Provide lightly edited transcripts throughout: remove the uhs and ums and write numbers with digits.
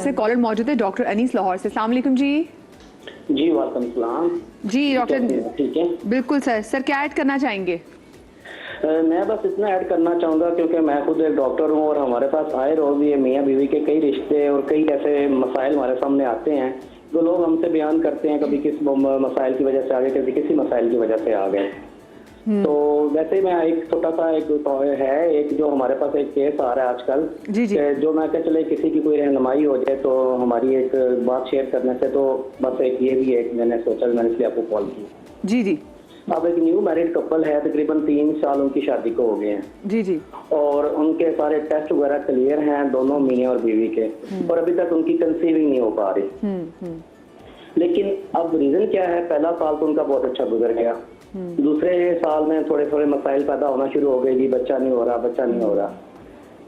से कॉलर मौजूद है डॉक्टर अनीस लाहौर से। अस्सलाम वालेकुम जी। जी वालेकुम सलाम जी डॉक्टर, ठीक है। बिल्कुल सर क्या ऐड करना चाहेंगे? मैं बस इतना ऐड करना चाहूँगा क्योंकि मैं खुद एक डॉक्टर हूँ और हमारे पास आए रोज ये मियाँ बीवी के कई रिश्ते और कई ऐसे मसाइल हमारे सामने आते हैं जो लोग हमसे बयान करते हैं, कभी किस मसाइल की वजह से आ गए, कभी किसी मसाइल की वजह से आ गए। तो वैसे मैं एक छोटा सा एक जो हमारे पास एक केस आ रहा है आजकल, जो मैं कह चले किसी की कोई रहनुमाई हो जाए तो हमारी एक बात शेयर करने से, तो बस एक ये भी एक मैंने सोचा, मैंने इसलिए आपको कॉल की। जी अब एक न्यू मैरिड कपल है, तकरीबन 3 साल उनकी शादी को हो गए हैं। जी और उनके सारे टेस्ट वगैरह क्लियर हैं, दोनों मियां और बीवी के, और अभी तक उनकी कंसीविंग नहीं हो पा रही। लेकिन अब रीजन क्या है, पहला साल तो उनका बहुत अच्छा गुजर गया, दूसरे साल में थोड़े थोड़े मसाइल पैदा होना शुरू हो गए, जी बच्चा नहीं हो रहा।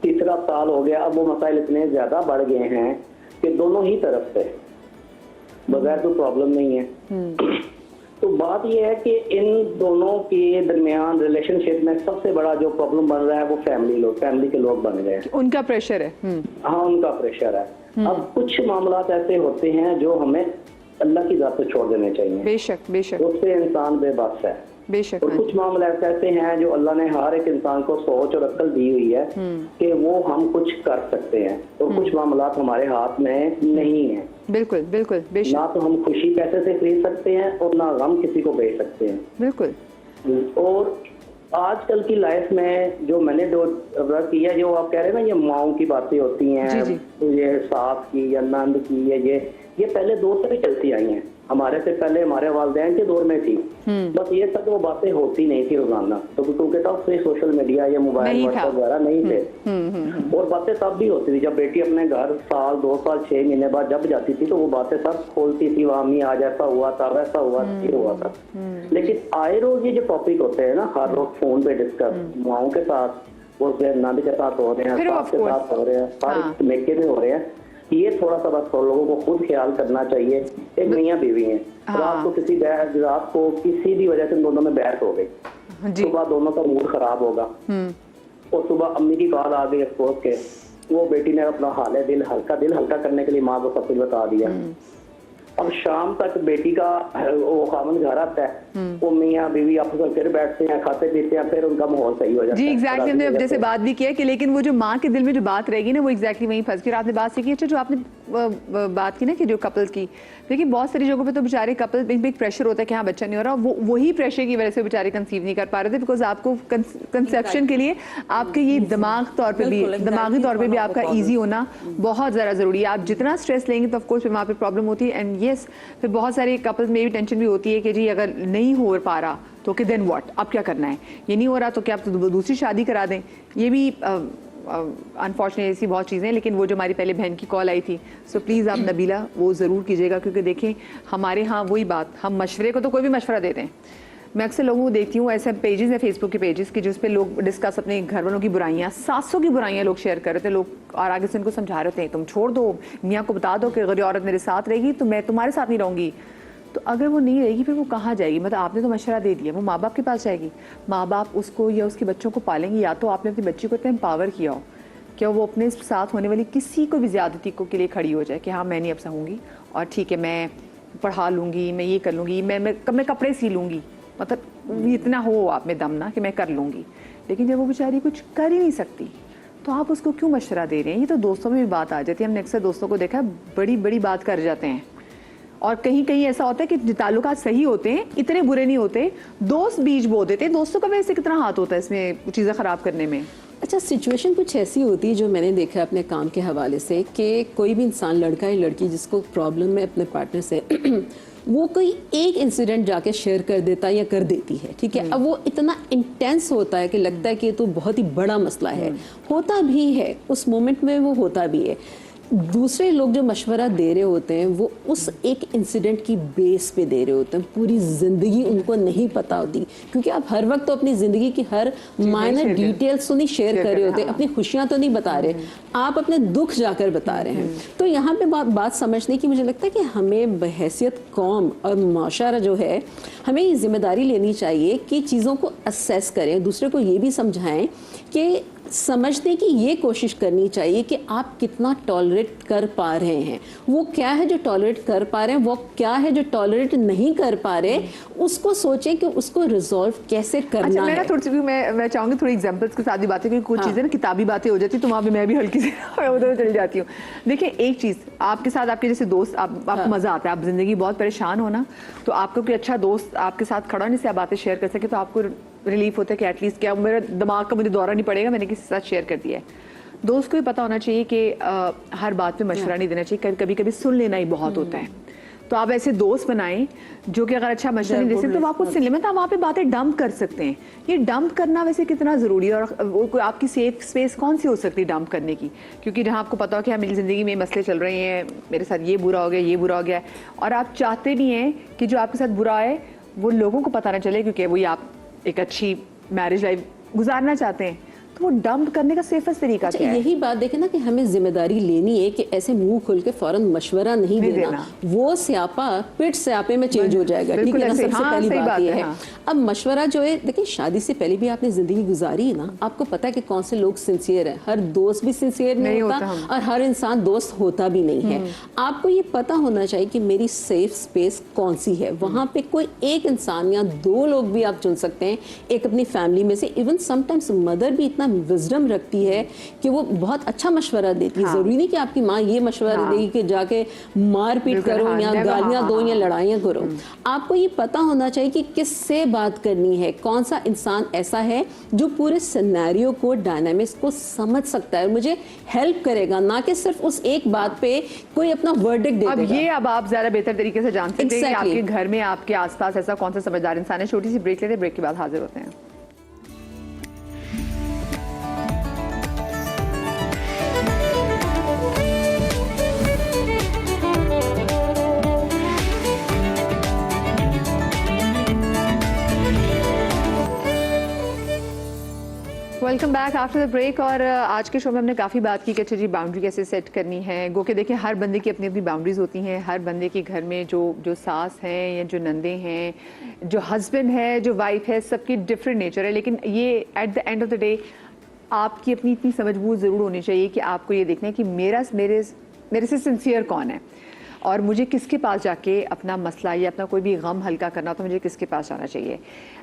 तीसरा साल हो गया, अब वो मसाइल इतने ज्यादा बढ़ गए हैं कि दोनों ही तरफ से बगैर तो प्रॉब्लम नहीं है। तो बात यह है कि इन दोनों के दरमियान रिलेशनशिप में सबसे बड़ा जो प्रॉब्लम बन रहा है वो फैमिली के लोग बन गए हैं। उनका प्रेशर है। हाँ, उनका प्रेशर है। अब कुछ मामला ऐसे होते हैं जो हमें अल्लाह की जात पे छोड़ देने चाहिए। बेशक उससे इंसान बेबस है। बेशक। और कुछ मामले ऐसे हैं जो अल्लाह ने हर एक इंसान को सोच और अक्ल दी हुई है कि वो हम कुछ कर सकते हैं, और कुछ मामला हमारे हाथ में नहीं है। बिल्कुल बेशक। ना तो हम खुशी पैसे से खरीद सकते हैं और ना गम किसी को बेच सकते हैं। बिल्कुल। और आजकल की लाइफ में जो मैंने किया, जो आप कह रहे हैं ना, ये माओं की बातें होती हैं, तो ये सास की या नंद की, ये पहले दौर से भी चलती आई हैं, हमारे से पहले हमारे वालिदैन के दौर में थी। बस ये सब वो बातें होती नहीं थी रोजाना, तो क्योंकि तब से सोशल मीडिया या मोबाइल व्हाट्सएप वगैरह नहीं थे। और बातें तब भी होती थी, जब बेटी अपने घर साल 2 साल 6 महीने बाद जब जाती थी तो वो बातें सब खोलती थी, वामी आज ऐसा हुआ था, वैसा हुआ, ये हुआ था। लेकिन आए रोज ये जो टॉपिक होते हैं ना, हर रोज फोन पे डिस्कस, माओं के साथ, वो नंद के साथ हो रहे हैं, सास के साथ हो रहे हैं, सारे मेके में हो रहे हैं, ये थोड़ा सा बस लोगों को खुद ख्याल करना चाहिए। एक मियाँ बीवी है, रात को किसी भी वजह से दोनों में बहस हो गई, सुबह दोनों का मूड खराब होगा, और सुबह अम्मी की कॉल आ गई अफसोस के, वो बेटी ने अपना दिल हल्का करने के लिए माँ को सब कुछ बता दिया। अब शाम तक बेटी का वो खामन घर आता है, वो मियाँ बीवी आपस में फिर बैठते हैं, खाते पीते हैं, फिर उनका माहौल सही हो जाता है। जी एग्जैक्टली, हमने अब जैसे बात भी किया कि लेकिन वो जो माँ के दिल में जो बात रहेगी ना, वो एग्जैक्टली वहीं फंस गई। आपने बात सीखी, अच्छा जो आपने बात की ना कि जो कपल्स की, देखिए बहुत सारी जगहों पे तो बेचारे कपल बिग प्रेशर होता है कि हाँ बच्चा नहीं हो रहा, वही प्रेशर की वजह से बेचारे कंसीव नहीं कर पा रहे थे, बिकॉज आपको कंसेप्शन के लिए आपके ये दिमागी तौर पे भी आपका ईजी होना बहुत ज़्यादा ज़रूरी है। आप जितना स्ट्रेस लेंगे तो ऑफकोर्स फिर वहाँ पे प्रॉब्लम होती है। एंड येस, फिर बहुत सारे कपल्स में भी टेंशन भी होती है कि जी अगर नहीं हो पा रहा तो कि देन व्हाट, अब क्या करना है, ये नहीं हो रहा तो क्या आप तो दूसरी शादी करा दें। ये भी अनफॉर्चुनेटली ऐसी बहुत चीज़ें हैं। लेकिन वो जो हमारी पहले बहन की कॉल आई थी, सो प्लीज़ आप नबीला वो ज़रूर कीजिएगा, क्योंकि देखें हमारे यहाँ वही बात, हम मशवरे को तो कोई भी मशवरा देते हैं। मैं अक्सर लोगों को देखती हूँ, ऐसे पेजेस हैं फेसबुक के पेजेस की जिस पे लोग डिस्कस अपने घर वालों की बुराइयाँ, सासों की बुराइयाँ लोग शेयर कर रहे थे लोग, और आगे से उनको समझा रहे थे तुम छोड़ दो, मियाँ को बता दो कि अगर ये औरत मेरे साथ रहेगी तो मैं तुम्हारे साथ नहीं रहूँगी। तो अगर वो नहीं रहेगी फिर वो कहाँ जाएगी? मतलब आपने तो मशवरा दे दिया, वो माँ बाप के पास जाएगी, माँ बाप उसको या उसके बच्चों को पालेंगे, या तो आपने अपनी बच्ची को इतना एम्पावर किया हो क्या वो अपने साथ होने वाली किसी को भी ज़्यादती को के लिए खड़ी हो जाए कि हाँ मैं नहीं अब सहूँगी, और ठीक है मैं पढ़ा लूँगी, मैं ये कर लूँगी, मैं कपड़े सी लूँगी, मतलब इतना हो आप में दम ना कि मैं कर लूँगी। लेकिन जब वो बेचारी कुछ कर ही नहीं सकती तो आप उसको क्यों मशवरा दे रहे हैं? ये तो दोस्तों में भी बात आ जाती है। हमने अक्सर दोस्तों को देखा है बड़ी बड़ी बात कर जाते हैं, और कहीं कहीं ऐसा होता है कि ताल्लुकात सही होते हैं, इतने बुरे नहीं होते, दोस्त बीज बो देते हैं। दोस्तों का वैसे कितना हाथ होता है इसमें चीज़ें ख़राब करने में? अच्छा, सिचुएशन कुछ ऐसी होती है जो मैंने देखा अपने काम के हवाले से, कि कोई भी इंसान, लड़का या लड़की, जिसको प्रॉब्लम है अपने पार्टनर से वो कोई एक इंसिडेंट जाके शेयर कर देता है या कर देती है, ठीक है। अब वो इतना इंटेंस होता है कि लगता है कि ये तो बहुत ही बड़ा मसला है, होता भी है उस मोमेंट में, वो होता भी है। दूसरे लोग जो मशवरा दे रहे होते हैं वो उस एक इंसिडेंट की बेस पे दे रहे होते हैं, पूरी ज़िंदगी उनको नहीं पता होती, क्योंकि आप हर वक्त तो अपनी ज़िंदगी की हर माइनर डिटेल्स तो नहीं शेयर कर रहे होते, अपनी खुशियाँ तो नहीं बता रहे, आप अपने दुख जाकर बता रहे हैं। तो यहाँ पे बात समझने की मुझे लगता है कि हमें बहैसियत कौम और माशरा जो है, हमें ये जिम्मेदारी लेनी चाहिए कि चीज़ों को असेस करें, दूसरे को ये भी समझाएं कि समझने की ये कोशिश करनी चाहिए कि आप कितना टॉलरेट कर पा रहे हैं, वो क्या है जो टॉलरेट कर पा रहे हैं, वो क्या है जो टॉलरेट नहीं कर पा रहे, उसको सोचें कि उसको रिजॉल्व कैसे करना अच्छा, है। थोड़ी सी मैं चाहूंगी थोड़ी एग्जांपल्स के साथ भी बातें, क्योंकि कुछ चीज़ें ना किताबी बातें हो जाती तो वहाँ पे मैं भी हल्की से उधर चली जाती हूँ। देखिए, एक चीज़ आपके साथ, आपके जैसे दोस्त, आपको मज़ा आता है, आप जिंदगी बहुत परेशान हो ना, तो आपको कोई अच्छा दोस्त आपके साथ खड़ा, जिससे आप बातें शेयर कर सके, तो आपको रिलीफ होता है कि एटलीस्ट क्या मेरा दिमाग का मुझे दौरा नहीं पड़ेगा, मैंने किसी के साथ शेयर कर दिया है। दोस्त को भी पता होना चाहिए कि हर बात पे मशवरा नहीं देना चाहिए, कभी कभी सुन लेना ही बहुत होता है। तो आप ऐसे दोस्त बनाएं जो कि अगर अच्छा मशवरा नहीं दे सकते तो आप कुछ सुन लें, मतलब आप वहाँ पे बातें डंप कर सकते हैं। ये डंप करना वैसे कितना ज़रूरी है, और वो आपकी सेफ स्पेस कौन सी हो सकती है डंप करने की? क्योंकि जहाँ आपको पता हो कि हाँ मेरी ज़िंदगी में मसले चल रहे हैं, मेरे साथ ये बुरा हो गया, ये बुरा हो गया, और आप चाहते नहीं हैं कि जो आपके साथ बुरा है वो लोगों को पता ना चले, क्योंकि वही आप एक अच्छी मैरिज लाइफ गुजारना चाहते हैं, तो वो डंप करने का सेफेस्ट तरीका क्या है? यही बात देखें ना कि हमें जिम्मेदारी लेनी है कि ऐसे मुंह खोल के फौरन मशवरा नहीं देना। वो स्यापा पिट स्यापे में चेंज हो जाएगा, ठीक है ना? सबसे पहली बात ये है। अब मशवरा जो है, देखिए शादी से पहले भी आपने जिंदगी गुजारी है ना, आपको पता है कि कौन से लोग सिंसियर है। हर दोस्त भी सिंसियर नहीं होता और हर इंसान दोस्त होता भी नहीं है। आपको ये पता होना चाहिए कि मेरी सेफ स्पेस कौन सी है। वहां पे कोई एक इंसान या दो लोग भी आप चुन सकते हैं, एक अपनी फैमिली में से। इवन समटाइम्स मदर भी इतना विजडम रखती है कि वो बहुत अच्छा मशवरा देती है। जरूरी नहीं कि आपकी माँ ये मशवरा देगी कि जाके मारपीट करो या गालियां दो या लड़ाइयां करो। आपको ये पता होना चाहिए कि किससे बात करनी है, कौन सा इंसान ऐसा है जो पूरे सिनेरियो को, डायनामिक्स को समझ सकता है, मुझे हेल्प करेगा, ना कि सिर्फ उस एक बात पे कोई अपना वर्डिक्ट दे देगा। अब ये आप ज्यादा बेहतर तरीके से जानते हैं कि आपके घर में, आपके आसपास ऐसा कौन सा समझदार इंसान है। छोटी सी ब्रेक लेते हैं, ब्रेक के बाद हाजिर होते हैं। Welcome back after the break. और आज के शो में हमने काफ़ी बात की कि अच्छा जी बाउंड्री कैसे सेट करनी है। गो के देखिए, हर बंदे की अपनी अपनी बाउंड्रीज होती हैं। हर बंदे के घर में जो सास हैं या जो नंदे हैं, जो हस्बैंड है, जो वाइफ है, सबकी डिफरेंट नेचर है। लेकिन ये at the end of the day आपकी अपनी इतनी समझबूझ ज़रूर होनी चाहिए कि आपको ये देखना है कि मेरे से सिंसियर कौन है, और मुझे किसके पास जाके अपना मसला या अपना कोई भी गम हल्का करना हो तो मुझे किसके पास जाना चाहिए।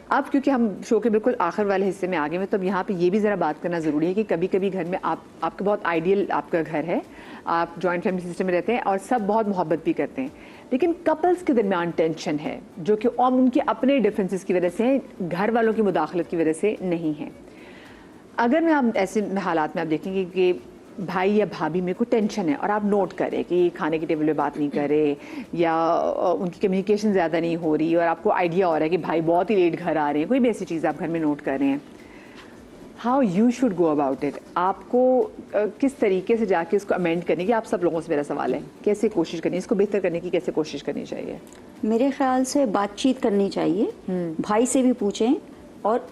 अब क्योंकि हम शो के बिल्कुल आखिर वाले हिस्से में आ गए हैं, तो अब यहाँ पे ये भी ज़रा बात करना ज़रूरी है कि कभी कभी घर में आपका बहुत आइडियल आपका घर है, आप जॉइंट फैमिली सिस्टम में रहते हैं और सब बहुत मोहब्बत भी करते हैं, लेकिन कपल्स के दरमियान टेंशन है जो कि और उनके अपने डिफरेंसेस की वजह से, घर वालों की मुदाखलत की वजह से नहीं है। अगर मैं आप ऐसे हालात में आप देखेंगे कि भाई या भाभी में कोई टेंशन है और आप नोट करें कि खाने की टेबल पे बात नहीं करे या उनकी कम्युनिकेशन ज़्यादा नहीं हो रही, और आपको आइडिया हो रहा है कि भाई बहुत ही लेट घर आ रहे हैं, कोई भी ऐसी चीज़ आप घर में नोट कर रहे हैं, how you should go about it. आपको किस तरीके से जाके इसको अमेंड करने की, आप सब लोगों से मेरा सवाल है, कैसे कोशिश करनी, इसको बेहतर करने की कैसे कोशिश करनी चाहिए? मेरे ख्याल से बातचीत करनी चाहिए। भाई से भी पूछें और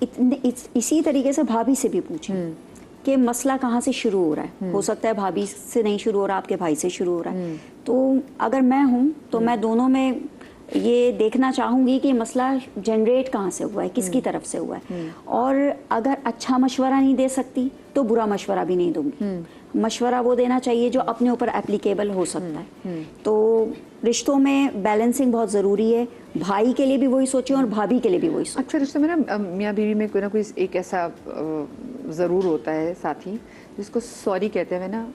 इसी तरीके से भाभी से भी पूछें कि मसला कहाँ से शुरू हो रहा है। हो सकता है भाभी से नहीं शुरू हो रहा, आपके भाई से शुरू हो रहा है। तो अगर मैं हूँ तो मैं दोनों में ये देखना चाहूँगी कि मसला जनरेट कहाँ से हुआ है, किसकी तरफ से हुआ है। और अगर अच्छा मशवरा नहीं दे सकती तो बुरा मशवरा भी नहीं दूंगी। मशवरा वो देना चाहिए जो अपने ऊपर एप्लीकेबल हो सकता है। तो रिश्तों में बैलेंसिंग बहुत ज़रूरी है। भाई के लिए भी वही सोचें और भाभी के लिए भी वही सोचें। अक्सर रिश्तों में ना मियाँ बीवी में कोई ना कोई एक ऐसा ज़रूर होता है साथी जिसको सॉरी कहते हुए ना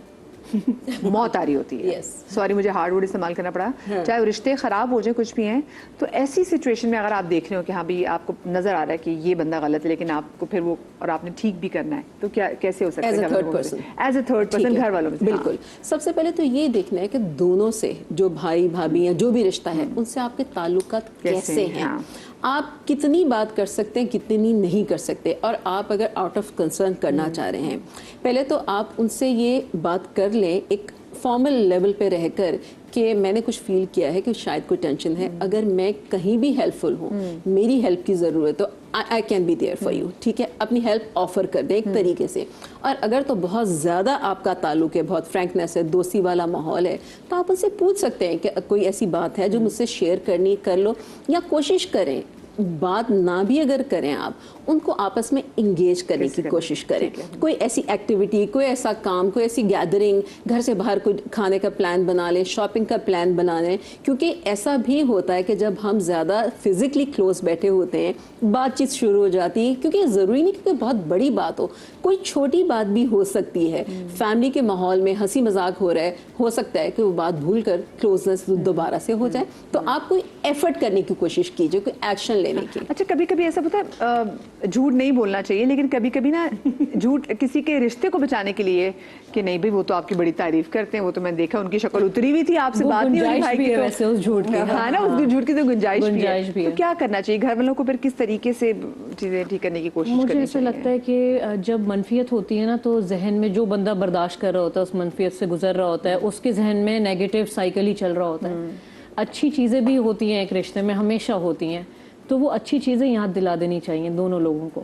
मौत आ रही होती है। सॉरी, मुझे हार्ड वर्ड इस्तेमाल करना पड़ा। चाहे रिश्ते ख़राब हो जाए, कुछ भी हैं, तो ऐसी सिचुएशन में अगर आप देख रहे हो कि हाँ भी आपको नज़र आ रहा है कि ये बंदा गलत है, लेकिन आपको फिर वो और आपने ठीक भी करना है, तो क्या कैसे हो सकता है? एज अ थर्ड पर्सन घर वालों में। बिल्कुल, सबसे पहले तो ये देखना है कि दोनों से, जो भाई भाभी या जो भी रिश्ता है, उनसे आपके ताल्लुकात कैसे हैं। आप कितनी बात कर सकते हैं, कितनी नहीं कर सकते। और आप अगर आउट ऑफ कंसर्न करना चाह रहे हैं, पहले तो आप उनसे ये बात कर लें एक फॉर्मल लेवल पे रहकर कि मैंने कुछ फील किया है कि शायद कोई टेंशन है, अगर मैं कहीं भी हेल्पफुल हूँ, मेरी हेल्प की ज़रूरत, तो I can be there for you. ठीक है, अपनी हेल्प ऑफर कर दें एक तरीके से। और अगर तो बहुत ज़्यादा आपका ताल्लुक है, बहुत फ्रैंकनेस है, दोस्ती वाला माहौल है, तो आप उनसे पूछ सकते हैं कि कोई ऐसी बात है जो मुझसे शेयर करनी, कर लो, या कोशिश करें बात ना भी अगर करें आप, उनको आपस में इंगेज करने की कोशिश करें। कोई ऐसी एक्टिविटी, कोई ऐसा काम, कोई ऐसी गैदरिंग, घर से बाहर कोई खाने का प्लान बना लें, शॉपिंग का प्लान बना लें, क्योंकि ऐसा भी होता है कि जब हम ज़्यादा फिजिकली क्लोज बैठे होते हैं, बातचीत शुरू हो जाती है, क्योंकि ज़रूरी नहीं कि कोई बहुत बड़ी बात हो, कोई छोटी बात भी हो सकती है। फैमिली के माहौल में हंसी मजाक हो रहा है, हो सकता है कि वो बात भूल कर क्लोजनेस दोबारा से हो जाए। तो आप कोई एफर्ट करने की कोशिश कीजिए, कोई एक्शन लेने की। अच्छा, कभी कभी ऐसा होता है, झूठ नहीं बोलना चाहिए, लेकिन कभी कभी ना झूठ किसी के रिश्ते को बचाने के लिए कि नहीं भाई वो तो आपकी बड़ी तारीफ करते हैं, वो तो मैंने देखा उनकी शक्ल उतरी हुई थी, आपसे बात नहीं हुई भाई की, वैसे उस झूठ की, हाँ ना, उस झूठ की तो गुंजाइश भी भी है। है। तो क्या करना चाहिए घर वालों को, फिर किस तरीके से चीजें ठीक करने की कोशिश मुझे करनी ऐसा चाहिए? लगता है कि जब मनफियत होती है ना, तो जहन में जो बंदा बर्दाश्त कर रहा होता है, उस मनफियत से गुजर रहा होता है, उसके जहन में नेगेटिव साइकिल ही चल रहा होता है। अच्छी चीज़ें भी होती हैं एक रिश्ते में, हमेशा होती हैं, तो वो अच्छी चीज़ें याद दिला देनी चाहिए दोनों लोगों को।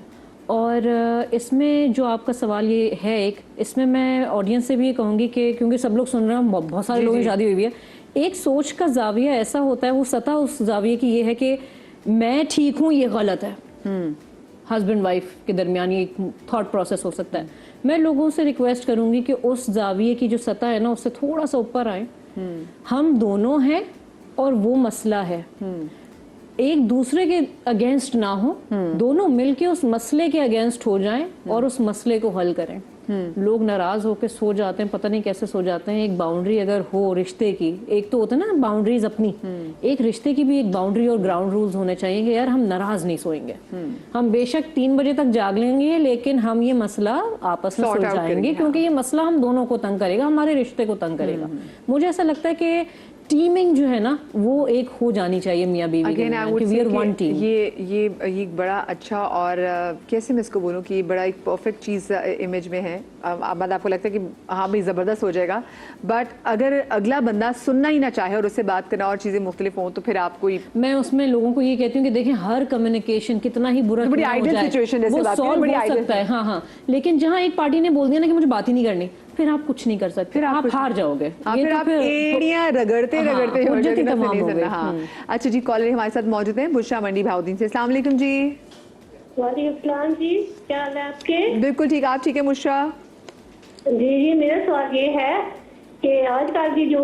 और इसमें जो आपका सवाल ये है, एक इसमें मैं ऑडियंस से भी ये कहूँगी कि क्योंकि सब लोग सुन रहे हैं, बहुत सारे लोगों की शादी हुई है, एक सोच का जाविया ऐसा होता है, वो सतह उस जाविये की ये है कि मैं ठीक हूँ, ये गलत है। हस्बैंड वाइफ के दरमियान ये एक थॉट प्रोसेस हो सकता है। मैं लोगों से रिक्वेस्ट करूंगी कि उस जाविये की जो सतह है ना, उससे थोड़ा सा ऊपर आए। हम दोनों हैं और वो मसला है, एक दूसरे के अगेंस्ट ना हो, दोनों मिलके उस मसले के अगेंस्ट हो जाएं और उस मसले को हल करें। लोग नाराज होकर सो जाते हैं, पता नहीं कैसे सो जाते हैं। एक बाउंड्री अगर हो रिश्ते की, एक तो होता है ना बाउंड्रीज अपनी, एक रिश्ते की भी एक बाउंड्री और ग्राउंड रूल्स होने चाहिए कि यार हम नाराज नहीं सोएंगे, हम बेशक 3 बजे तक जाग लेंगे, लेकिन हम ये मसला आपस में सुलझाएंगे, क्योंकि ये मसला हम दोनों को तंग करेगा, हमारे रिश्ते को तंग करेगा। मुझे ऐसा लगता है कि टीमिंग जो है ना, वो एक हो जानी चाहिए मियाँ बीवी के दरमियान, कि वी आर वन टीम। ये बड़ा अच्छा और कैसे मैं इसको बोलूँ कि बड़ा एक परफेक्ट चीज़ इमेज में है। अब आपको लगता है कि हाँ भाई ज़बरदस्त हो जाएगा, बट अगर अगला बंदा सुनना ही ना चाहे और उससे बात करना और चीज़ें मुख्तलिफ हों, तो फिर आपको मैं उसमें लोगों को ये कहती हूँ कि देखें, हर कम्युनिकेशन कितना ही बुरा बड़ी आइडियल सिचुएशन जैसे बात करें, बड़ी हो सकता है, हाँ, लेकिन जहाँ एक पार्टी ने बोल दिया ना कि मुझे बात ही नहीं करनी, फिर आप कुछ नहीं कर सकते, फिर आप हार जाओगे। फिर आप एड़ियां रगड़ते रगड़ते हो जाओगे ना, तमाम हो गए। हाँ। अच्छा जी, कॉलर हमारे साथ मौजूद हैं बुशरा मंडी भाउद्दीन से। अस्सलाम वालेकुम जी। वालेकुम जी, क्या हाल है आपके? बिल्कुल ठीक, आप ठीक है मुशरा? जी, मेरा सवाल ये है कि आजकल की जो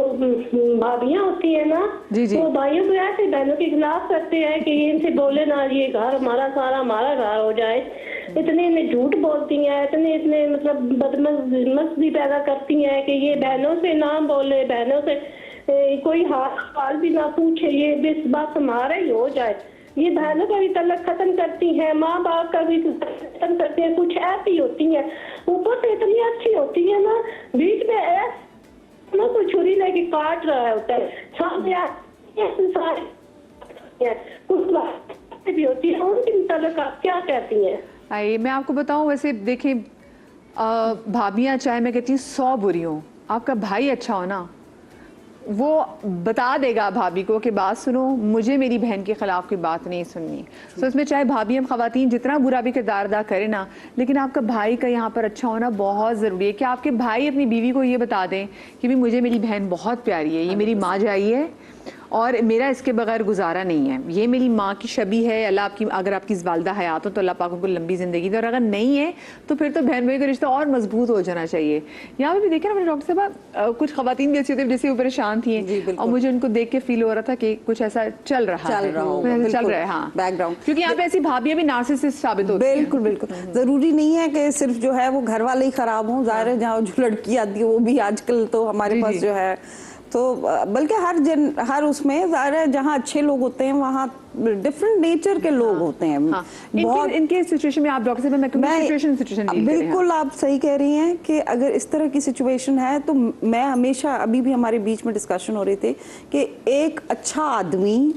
भाभियां होती है ना, वो भाइयों को ऐसे बहनों के खिलाफ करते हैं कि इनसे बोले ना, ये घर हमारा सारा हमारा घर हो जाए। इतने इन्हें झूठ बोलती हैं, इतने मतलब बदमज़ भी पैदा करती हैं कि ये बहनों से ना बोले, बहनों से कोई हाल सवाल भी ना पूछे, ये बस बात हमारा ही हो जाए। ये बहनों का भी तलक खत्म करती हैं, माँ बाप का भी खत्म करती हैं। कुछ ऐसी होती हैं, ऊपर से इतनी अच्छी होती है ना, बीच में ऐसा कोई छुरी लेके काट रहा होता है, सामने कुछ बातें भी होती है, उनकी तलक आप क्या कहती हैं? आइए मैं आपको बताऊं, वैसे देखें, भाभियां चाहे मैं कहती हूँ 100 बुरी हो, आपका भाई अच्छा हो ना, वो बता देगा भाभी को कि बात सुनो, मुझे मेरी बहन के खिलाफ कोई बात नहीं सुननी। तो इसमें चाहे भाभी हम खवातीन जितना बुरा भी किरदार अदा करें ना, लेकिन आपका भाई का यहाँ पर अच्छा होना बहुत ज़रूरी है कि आपके भाई अपनी बीवी को ये बता दें कि भी मुझे मेरी बहन बहुत प्यारी है, ये मेरी माँ जाई है और मेरा इसके बगैर गुजारा नहीं है, ये मेरी माँ की शबी है। अल्लाह आपकी, अगर आपकी वालिदा हयात हो तो अल्लाह पाक उनको लंबी ज़िंदगी दे, और अगर नहीं है तो फिर तो बहन भाई का रिश्ता और मजबूत हो जाना चाहिए। यहाँ पे भी देखे ना मैंने डॉक्टर साहब, कुछ खवातीन भी ऐसी होती है जैसे वो परेशान थी और मुझे उनको देख के फील हो रहा था कि कुछ ऐसा चल रहा है, हाँ, बैकग्राउंड, क्योंकि यहाँ पे ऐसी भाभियां भी नार्सिसिस्ट साबित होती हैं। बिल्कुल बिल्कुल, जरूरी नहीं है कि सिर्फ जो है वो घर वाले ही खराब हों, ज़ाहिर है जहाँ जो लड़की आती है वो भी आजकल तो हमारे पास जो है, तो बल्कि हर उसमें ज़ाहिर है जहाँ अच्छे लोग होते हैं वहाँ डिफरेंट नेचर के लोग होते हैं। हाँ। बहुत इनके सिचुएशन में आप डॉक्टर साहब, सिचुएशन बिल्कुल आप सही कह रही हैं कि अगर इस तरह की सिचुएशन है तो मैं हमेशा, अभी भी हमारे बीच में डिस्कशन हो रही थी कि एक अच्छा आदमी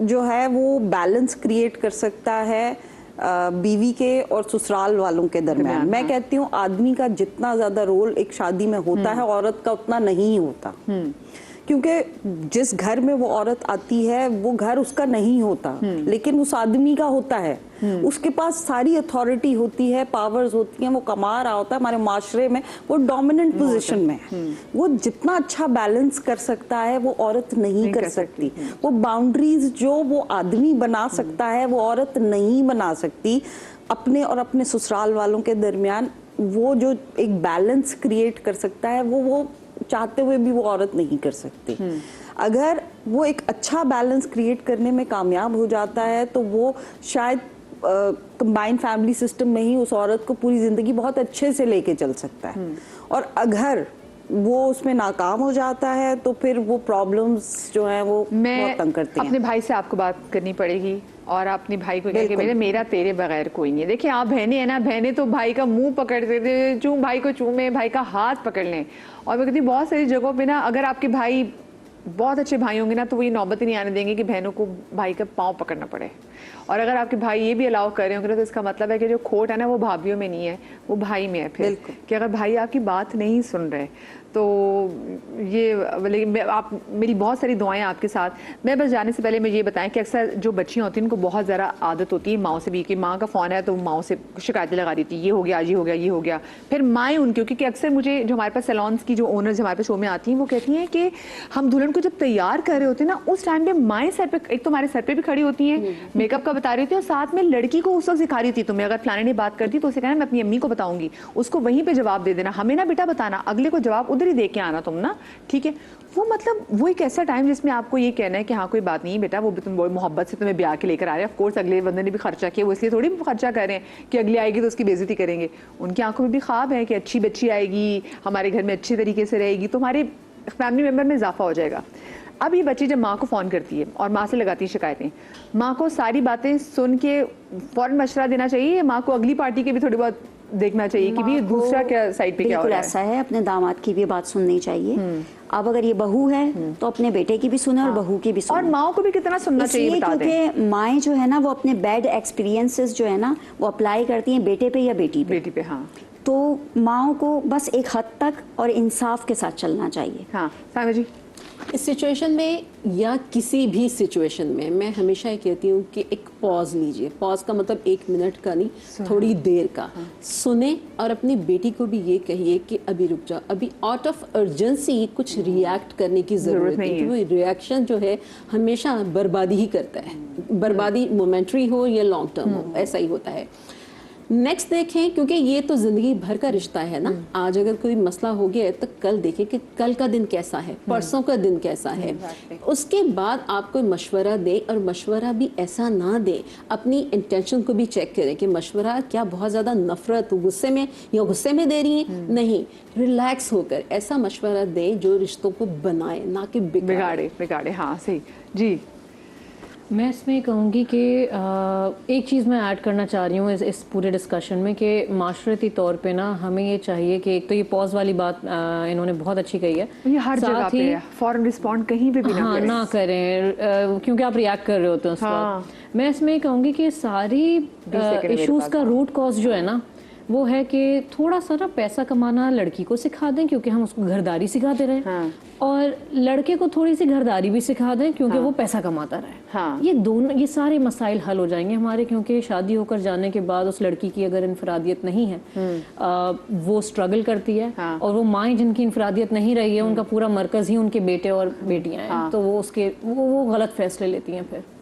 जो है वो बैलेंस क्रिएट कर सकता है बीवी के और ससुराल वालों के दरमियान। मैं कहती हूँ आदमी का जितना ज्यादा रोल एक शादी में होता है, औरत का उतना नहीं होता, क्योंकि जिस घर में वो औरत आती है वो घर उसका नहीं होता, लेकिन उस आदमी का होता है। उसके पास सारी अथॉरिटी होती है, पावर्स होती हैं, वो कमा रहा होता है, हमारे माशरे में वो डोमिनेंट पोजीशन में है। वो जितना अच्छा बैलेंस कर सकता है वो औरत नहीं कर सकती। वो बाउंड्रीज जो वो आदमी बना सकता है वो औरत नहीं बना सकती। अपने और अपने ससुराल वालों के दरमियान वो जो एक बैलेंस क्रिएट कर सकता है वो चाहते हुए भी वो औरत नहीं कर सकती। अगर वो एक अच्छा बैलेंस क्रिएट करने में कामयाब हो जाता है तो वो शायद कंबाइंड फैमिली सिस्टम में ही उस औरत को पूरी जिंदगी बहुत अच्छे से लेके चल सकता है। और अगर वो उसमें नाकाम हो जाता है तो फिर वो प्रॉब्लम्स जो हैं वो बहुत तंग करती हैं। अपने भाई से आपको बात करनी पड़ेगी और अपने भाई को कह के मेरा तेरे बगैर कोई नहीं है। देखिए आप बहनें हैं ना, बहनें तो भाई का मुंह पकड़ देते, चूम भाई को चूमे, भाई का हाथ पकड़ लें। और मैं कहती हूँ बहुत सारी जगहों पे ना अगर आपके भाई बहुत अच्छे भाई होंगे ना तो वो ये नौबत ही नहीं आने देंगे कि बहनों को भाई का पाँव पकड़ना पड़े। और अगर आपके भाई ये भी अलाउ कर रहे होंगे तो इसका मतलब है कि जो खोट है ना वो भाभीियों में नहीं है, वो भाई में है। फिर कि अगर भाई आपकी बात नहीं सुन रहे तो ये, लेकिन आप मेरी बहुत सारी दुआएं आपके साथ। मैं बस जाने से पहले मुझे ये बताएं कि अक्सर जो बच्चियां होती हैं उनको बहुत ज़्यादा आदत होती है माओ से भी, कि माँ का फ़ोन है तो माओ से शिकायतें लगा देती, ये हो गया, ये हो गया, ये हो गया। फिर माएँ उनकी, क्योंकि अक्सर मुझे जो हमारे पास सैलॉन्स की जो ओनर्स हमारे पास शो में आती हैं वो कहती हैं कि हम दुल्हन को जब तैयार कर रहे होते हैं ना उस टाइम पे माएँ सर पे, एक तो हमारे सर पे भी खड़ी होती हैं, मेकअप का बता रही होती है और साथ में लड़की को उस वक्त सिखा रही थी, तुम्हें अगर फलाने ने बात करती तो उसे कहना मैं अपनी अम्मी को बताऊंगी, उसको वहीं पे जवाब दे देना, हमें ना बेटा बताना, अगले को जवाब उधर ही दे के आना तुम ना, ठीक है। वो मतलब वो एक ऐसा टाइम जिसमें आपको ये कहना है कि हाँ कोई बात नहीं बेटा, वो भी तुम बहुत मोहब्बत से तुम्हें ब्याह के लेकर आ रहे हैं, ऑफ कोर्स अगले बंदे ने भी खर्चा किया, वो इसलिए थोड़ी खर्चा कर रहे हैं कि अगली आएगी तो उसकी बेइज्जती करेंगे। उनकी आंखों में भी ख्वाब है कि अच्छी बच्ची आएगी, हमारे घर में अच्छे तरीके से रहेगी, तो हमारे फैमिली मेम्बर में इजाफा हो जाएगा। अब ये बच्ची जब माँ को फ़ोन करती है और माँ से लगाती है शिकायतें, माँ को सारी बातें सुन के फ़ौरन मशवरा देना चाहिए, माँ को अगली पार्टी के भी थोड़ी बहुत देखना चाहिए कि भी दूसरा क्या साइड पे क्या हो रहा है। बिल्कुल ऐसा है, अपने दामाद की भी बात सुननी चाहिए। अब अगर ये बहू है तो अपने बेटे की भी सुने और बहू की भी सुने। और माँ को भी कितना सुनना चाहिए बता दें, क्योंकि माएँ जो है ना वो अपने बैड एक्सपीरियंसेस जो है ना वो अप्लाई करती हैं बेटे पे या बेटी पे। हाँ, तो माओ को बस एक हद तक और इंसाफ के साथ चलना चाहिए। हाँ साइमा जी, इस सिचुएशन में या किसी भी सिचुएशन में मैं हमेशा ये कहती हूँ कि एक पॉज लीजिए। पॉज का मतलब 1 मिनट का नहीं, थोड़ी देर का। सुने और अपनी बेटी को भी ये कहिए कि अभी रुक जाओ, अभी आउट ऑफ अर्जेंसी कुछ रिएक्ट करने की ज़रूरत नहीं है। वो रिएक्शन जो है हमेशा बर्बादी ही करता है, बर्बादी मोमेंट्री हो या लॉन्ग टर्म हो, ऐसा ही होता है। नेक्स्ट देखें, क्योंकि ये तो जिंदगी भर का रिश्ता है ना। आज अगर कोई मसला हो गया है तो कल देखें कि कल का दिन कैसा है, परसों का दिन कैसा है। उसके बाद आप कोई मशवरा दें, और मशवरा भी ऐसा ना दें, अपनी इंटेंशन को भी चेक करें कि मशवरा क्या बहुत ज़्यादा नफरत गुस्से में या गुस्से में दे रही है, नहीं, रिलैक्स होकर ऐसा मशवरा दें जो रिश्तों को बनाए, ना कि बिगाड़े। हाँ सही जी। मैं इसमें कहूँगी कि एक चीज़ मैं ऐड करना चाह रही हूँ इस पूरे डिस्कशन में कि माशरती तौर पे ना हमें ये चाहिए कि एक तो ये पॉज वाली बात इन्होंने बहुत अच्छी कही है, ये हर जगह पे है, फॉरन रिस्पॉन्ड कहीं पे भी ना करें क्योंकि आप रिएक्ट कर रहे होते हैं उस वक्त। मैं इसमें कहूँगी कि सारी इश्यूज़ का रूट कॉज जो है ना वो है कि थोड़ा सा ना पैसा कमाना लड़की को सिखा दें, क्योंकि हम उसको घरदारी सिखाते रहे। हाँ। और लड़के को थोड़ी सी घरदारी भी सिखा दें, क्योंकि वो पैसा कमाता रहे। हाँ। ये सारे मसाइल हल हो जाएंगे हमारे, क्योंकि शादी होकर जाने के बाद उस लड़की की अगर इनफरादियत नहीं है, वो स्ट्रगल करती है। हाँ। और वो माएँ जिनकी इनफरादियत नहीं रही है उनका पूरा मरकज ही उनके बेटे और बेटियां हैं। हाँ। तो वो गलत फैसले लेती हैं फिर।